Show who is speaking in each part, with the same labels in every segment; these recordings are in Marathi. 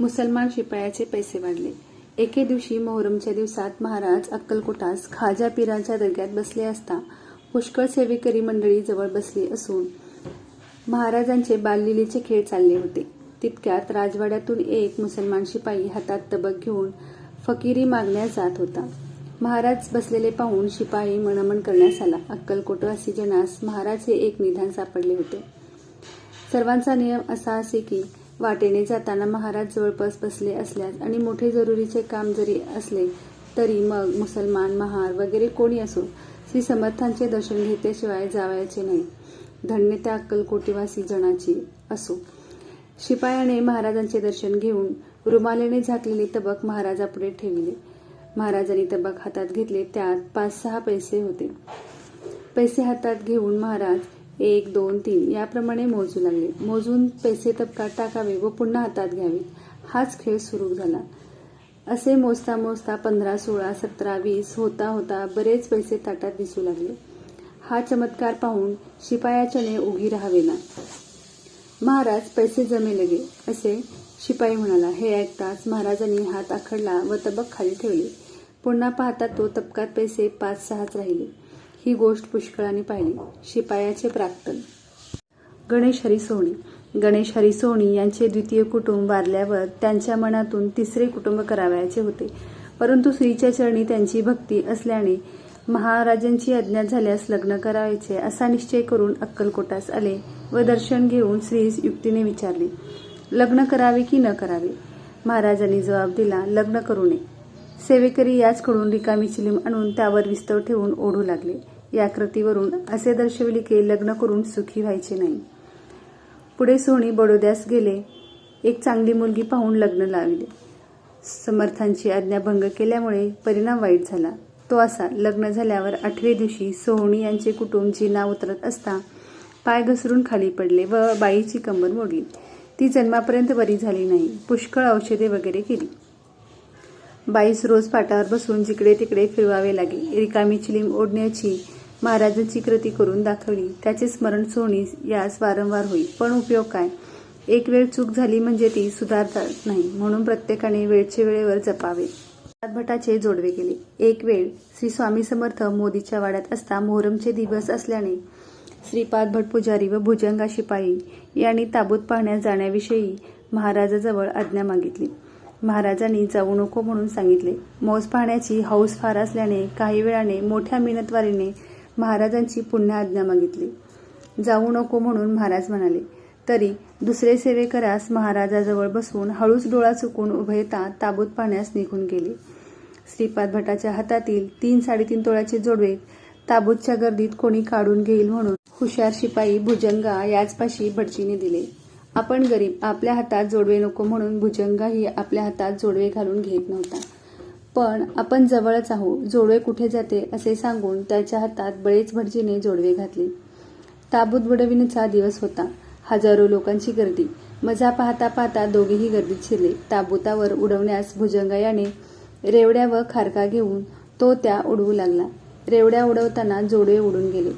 Speaker 1: मुसलमान शिपायाचे पैसे वाढले. एके दिवशी मोहरमच्या दिवसात महाराज अक्कलकोटास खाजा पीराच्या दर्ग्यात बसले असता पुष्कळ सेवेकरी मंडळी जवळ बसली असून महाराजांचे बाललीलेचे खेळ चालले होते. तितक्यात राजवाड्यातून एक मुसलमान शिपाई हातात तबक घेऊन फकिरी मागण्यास जात होता. महाराज बसलेले पाहून शिपाई मनमन करण्यास आला. अक्कलकोटवासी जनास महाराज हे एक निधान सापडले होते. सर्वांचा नियम असा असे की वाटेने जाताना महाराज जवळपास बसले असल्यास आणि मोठे जरुरीचे काम जरी असले तरी मग मुसलमान, महार वगैरे कोणी असो श्री समर्थांचे दर्शन घेतल्याशिवाय जावायचे नाही. धन्य त्या अक्कलकोटीवासी जनाची असो. शिपायाने महाराजांचे दर्शन घेऊन रुमालेने झाकलेली तबक महाराजापुढे ठेवले. महाराजांनी तबक हातात घेतले. त्यात 5-6 पैसे होते. पैसे हातात घेऊन महाराज 1, 2, 3 याप्रमाणे मोजू लागले. मोजून पैसे तबकात टाकावे व पुन्हा हातात घ्यावे हाच खेळ सुरू झाला. असे मोजता मोजता 15, 16, 17, 20 होता होता बरेच पैसे ताटात दिसू लागले. हा चमत्कार पाहून शिपायाच्याने उभी राहावेना. महाराज पैसे जमे लगे असे शिपाई म्हणाला. हे ऐकताच महाराजांनी हात आखडला व तबक खाली ठेवले. पुन्हा पाहता तो तबकात पैसे 5-6 राहिले. ही गोष्ट पुष्कळांनी पाहिली. शिपायाचे प्राक्तन गणेश हरी सोहणी. गणेश हरी सोहणी यांचे द्वितीय कुटुंब वारल्यावर त्यांच्या मनातून तिसरे कुटुंब करावयाचे होते. परंतु स्त्रीच्या चरणी त्यांची भक्ती असल्याने महाराजांची आज्ञा झाल्यास लग्न करायचे असा निश्चय करून अक्कलकोटास आले व दर्शन घेऊन स्त्रीस युक्तीने विचारले, लग्न करावे की न करावे. महाराजांनी जबाब दिला, लग्न करू नये. सेवेकरी याचकडून रिकामी चिलीम आणून त्यावर विस्तव ठेवून ओढू लागले. या कृतीवरून असे दर्शविले की लग्न करून सुखी व्हायचे नाही. पुढे सोहणी बडोद्यास गेले. एक चांगली मुलगी पाहून लग्न लावले. समर्थांची आज्ञा भंग केल्यामुळे परिणाम वाईट झाला. तो असा, लग्न झाल्यावर 8व्या दिवशी सोहणी यांचे कुटुंब जिना उतरत असता पाय घसरून खाली पडले व बाईची कंबर मोडली. ती जन्मापर्यंत बरी झाली नाही. पुष्कळ औषधे वगैरे केली. बाईस रोज पाटावर बसून जिकडे तिकडे फिरवावे लागे. रिकामी चिलीम ओढण्याची महाराजांची कृती करून दाखवली. त्याचे स्मरण सोहणी यास वारंवार होई. पण उपयोग काय. एक वेळ चूक झाली म्हणजे ती सुधारतात नाही. म्हणून प्रत्येकाने वेळचे वेळेवर जपावे. भटाचे जोडवे गेले. एक वेळ श्री स्वामी समर्थ मोदीच्या वाड्यात असता मोहरमचे दिवस असल्याने श्रीपाद भट पुजारी व भुजंगा शिपाई यांनी ताबूत पाहण्यास जाण्याविषयी महाराजाजवळ आज्ञा मागितली. महाराजांनी जाऊ नको म्हणून सांगितले. मौज पाहण्याची हौस फार असल्याने काही वेळाने मोठ्या मिनतवारीने महाराजांची पुन्हा आज्ञा मागितली. जाऊ नको म्हणून महाराज म्हणाले. तरी दुसरे सेवेकरास महाराजाजवळ बसवून हळूच डोळा चुकून उभयता ताबूत पाहण्यास निघून गेले. श्रीपाद भटाच्या हातातील 3-3.5 तोळ्याचे जोडवे ताबूतच्या गर्दीत कोणी काढून घेईल म्हणून हुशार शिपाई भुजंगा याचपाशी भटजीने दिले. आपण गरीब, आपल्या हातात जोडवे नको म्हणून भुजंगाही आपल्या हातात जोडवे घालून घेत नव्हता. पण आपण जवळच आहोत, जोडवे कुठे जाते असे सांगून त्याच्या हातात बळेच भटजीने जोडवे घातले. ताबूत बुडविण्याचा दिवस होता. हजारो लोकांची गर्दी. मजा पाहता पाहता दोघेही गर्दीत शिरले. ताबूतावर उडवण्यास भुजंगा याने रेवड्या व खारका घेऊन तो त्या उडवू लागला. रेवड्या उडवताना जोडवे उडून गेले.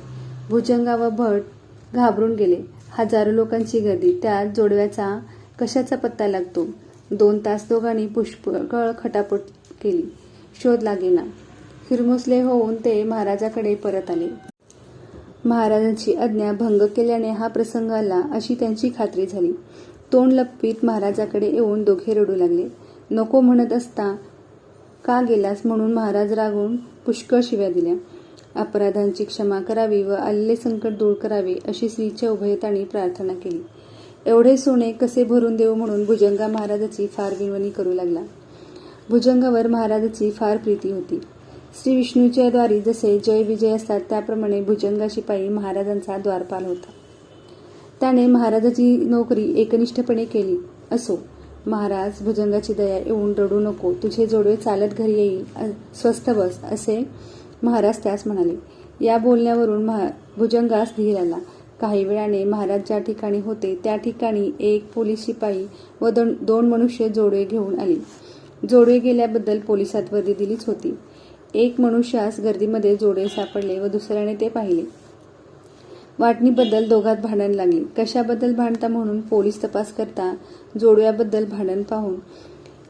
Speaker 1: भुजंगा व भट घाबरून गेले. हजारो लोकांची गर्दी, त्यात जोडव्याचा कशाचा पत्ता लागतो. 2 तास दोघांनी पुष्कळ खटापट केली. शोध लागेना. हिरमुसले होऊन ते महाराजाकडे परत आले. महाराजांची आज्ञा भंग केल्याने हा प्रसंग आला अशी त्यांची खात्री झाली. तोंड लपवीत महाराजाकडे येऊन दोघे रडू लागले. नको म्हणत असता का गेलास म्हणून महाराज रागून पुष्कळ शिव्या दिल्या. अपराधांची क्षमा करावी व आलेले संकट दूर करावे अशी स्त्रीच्या उभयतांनी प्रार्थना केली. एवढे सोने कसे भरून देऊ म्हणून भुजंगा महाराजाची फार विनवणी करू लागला. भुजंगावर महाराजाची फार प्रीती होती. श्री विष्णूच्या द्वारी जसे जय विजय असतात त्याप्रमाणे भुजंगा शिपाई महाराजांचा द्वारपाल होता. त्याने महाराजाची नोकरी एकनिष्ठपणे केली. असो, महाराज भुजंगाची दया येऊन रडू नको, तुझे जोडवे चालत घरी येईल, स्वस्थ बस असे महाराज त्यास म्हणाले. या बोलण्यावरून भुजंगास धीर आला. काही वेळाने महाराज ज्या ठिकाणी होते त्या ठिकाणी एक पोलीस शिपाई व 2 मनुष्य जोडवे घेऊन आली. जोडवे गेल्याबद्दल पोलिसात वर्दी दिलीच होती. एक मनुष्यास गर्दीमध्ये जोडवे सापडले व दुसऱ्याने ते पाहिले. वाटणीबद्दल दोघात भांडण लागले. कशाबद्दल भांडता म्हणून पोलीस तपास करता जोडव्याबद्दल भांडण पाहून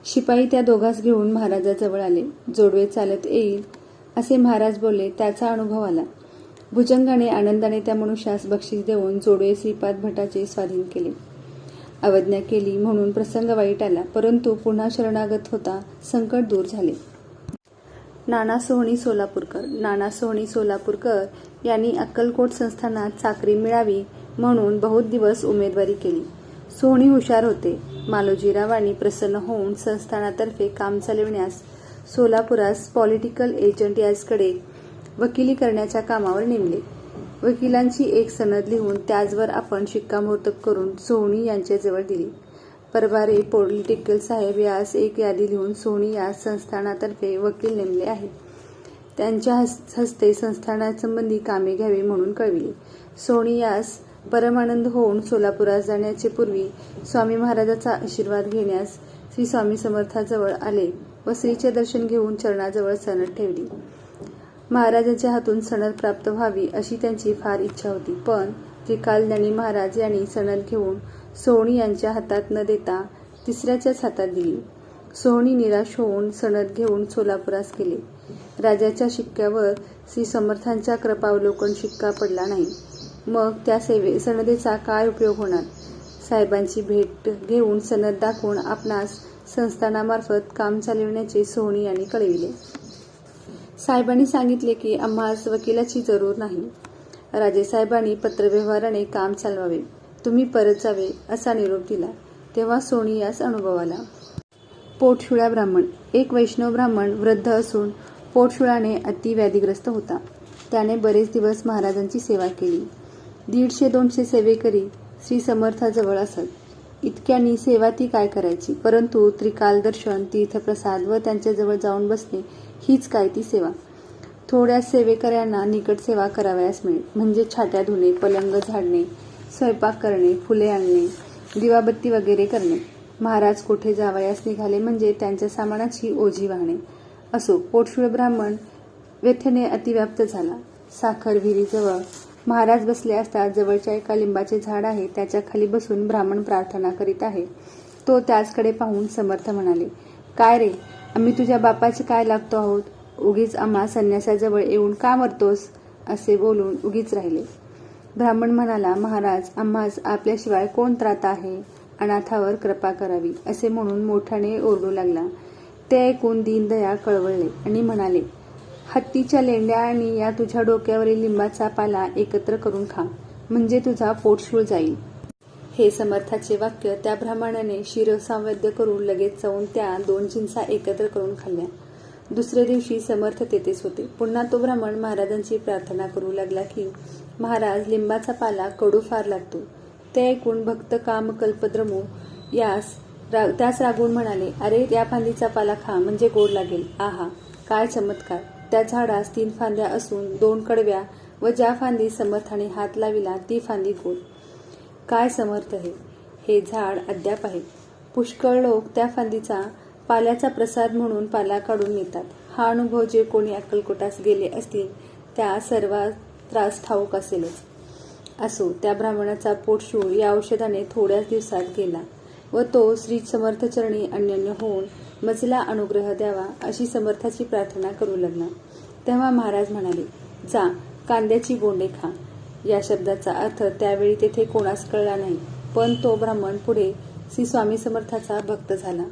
Speaker 1: शिपाई त्या दोघांस घेऊन महाराजाजवळ आले. जोडवे चालत येईल असे महाराज बोलले. त्याचा अनुभव आला. भुजंगाने आनंदाने त्या मनुष्यास बक्षीस देऊन जोडवे श्रीपाद भटाचे स्वाधीन केले. अवज्ञा केली म्हणून प्रसंग वाईट आला, परंतु पुन्हा शरणागत होता संकट दूर झाले. नाना सोहणी सोलापूरकर. नाना सोहणी सोलापूरकर यांनी अक्कलकोट संस्थानात चाकरी मिळावी म्हणून बहुत दिवस उमेदवारी केली. सोहणी हुशार होते. मालोजीरावांनी प्रसन्न होऊन संस्थानातर्फे काम चालविण्यास सोलापुरास पॉलिटिकल एजंट याजकडे वकिली करण्याच्या कामावर नेमले. वकिलांची एक सनद लिहून त्याचवर आपण शिक्कामोर्तब करून सोहणी यांच्याजवळ दिली. परबारे पॉलिटिकल साहेब यास एक यादी लिहून सोहणी यास संस्थानातर्फे वकील नेमले आहे. त्यांच्या हस्ते संस्थानासंबंधी कामे घ्यावी म्हणून कळविले. सोहणी यास परमानंद होऊन सोलापुरास जाण्याचे पूर्वी स्वामी महाराजांचा आशीर्वाद घेण्यास श्री स्वामी समर्थाजवळ आले व श्रीचे दर्शन घेऊन चरणाजवळ सनद ठेवली. महाराजांच्या हातून सनद प्राप्त व्हावी अशी त्यांची फार इच्छा होती. पण त्रिकालज्ञानी महाराज यांनी सनद घेऊन सोहणी यांच्या हातात न देता तिसऱ्याच्याच हातात दिली. सोहणी निराश होऊन सनद घेऊन सोलापुरास गेले. राजाच्या शिक्क्यावर श्री समर्थांच्या कृपावलोकन शिक्का पडला नाही. मग त्या सनदेचा काय उपयोग होणार? साहेबांची भेट घेऊन सनद दाखवून आपणास संस्थानामार्फत काम चालविण्याचे सोहणी यांनी कळविले. साहेबांनी सांगितले की आम्हास वकिलाची जरूर नाही. राजेसाहेबांनी पत्रव्यवहाराने काम चालवावे, तुम्ही परत जावे असा निरोप दिला. तेव्हा सोहणी यास अनुभव आला. पोटशुळा ब्राह्मण. एक वैष्णव ब्राह्मण वृद्ध असून पोटशुळाने अति व्याधीग्रस्त होता. त्याने बरेच दिवस महाराजांची सेवा केली. 150-200 सेवेकरी श्री समर्थाजवळ असत. इतक्यांनी सेवा ती काय करायची, परंतु त्रिकाल दर्शन, तीर्थप्रसाद व त्यांच्याजवळ जाऊन बसणे हीच काय ती सेवा. थोड्या सेवेकऱ्यांना निकट सेवा करावयास मिळे, म्हणजे छाट्या धुणे, पलंग झाडणे, स्वयंपाक करणे, फुले आणणे, दिवाबत्ती वगैरे करणे. महाराज कोठे जावयास निघाले म्हणजे त्यांच्या सामानाची ओझी वाहणे. असो, पोटशुळ ब्राह्मण व्यथेने अतिव्याप्त झाला. साखर विहिरीजवळ महाराज बसले असता जवळच्या एका लिंबाचे झाड आहे, त्याच्या खाली बसून ब्राह्मण प्रार्थना करीत आहे. तो त्याचकडे पाहून समर्थ म्हणाले, काय रे, आम्ही तुझ्या बापाचे काय लागतो आहोत? उगीच आम्हा संन्यासाजवळ येऊन का मरतोस? असे बोलून उगीच राहिले. ब्राह्मण म्हणाला, महाराज, आम्हास आपल्याशिवाय कोण त्राता आहे? अनाथावर कृपा करावी असे म्हणून मोठ्याने ओरडू लागला. ते ऐकून दीनदयाळ कळवळले आणि म्हणाले, हत्तीच्या लेंड्या आणि या तुझ्या डोक्यावरील लिंबाचा पाला एकत्र करून खा, म्हणजे तुझा पोटशूळ जाईल. हे समर्थाचे वाक्य त्या ब्राह्मणाने शिरसंवाद्य करून लगेच जाऊन त्या 2 चिंचा एकत्र करून खाल्ल्या. दुसरे दिवशी समर्थ तेथेच होते. पुन्हा तो ब्राह्मण महाराजांची प्रार्थना करू लागला की, महाराज, लिंबाचा पाला कडू फार लागतो. ते ऐकून भक्त काम कल्पद्रमू त्यास रागवून म्हणाले, अरे, या फांदीचा पाला खा, म्हणजे गोड लागेल. आहा, काय चमत्कार! त्या झाडास 3 फांद्या असून 2 कडव्या व ज्या फांदी समर्थाने हात लाविला ती फांदी गोड. काय समर्थ हे झाड अद्याप आहे. पुष्कळ लोक त्या फांदीचा पाल्याचा प्रसाद म्हणून पाला काढून नेतात. हा अनुभव जे कोणी अक्कलकोटास गेले असतील त्या सर्वांस ठाऊक असेलच. असो, त्या ब्राह्मणाचा पोटशूळ या औषधाने थोड्याच दिवसात गेला व तो श्री समर्थचरणी अन्योन्य होऊन मजला अनुग्रह द्यावा अशी समर्थाची प्रार्थना करू लागला. तेव्हा महाराज म्हणाले, जा, कांद्याची बोंडे खा. या शब्दाचा अर्थ त्यावेळी तेथे कोणास कळला नाही, पण तो ब्राह्मण पुढे श्री स्वामी समर्थाचा भक्त झाला.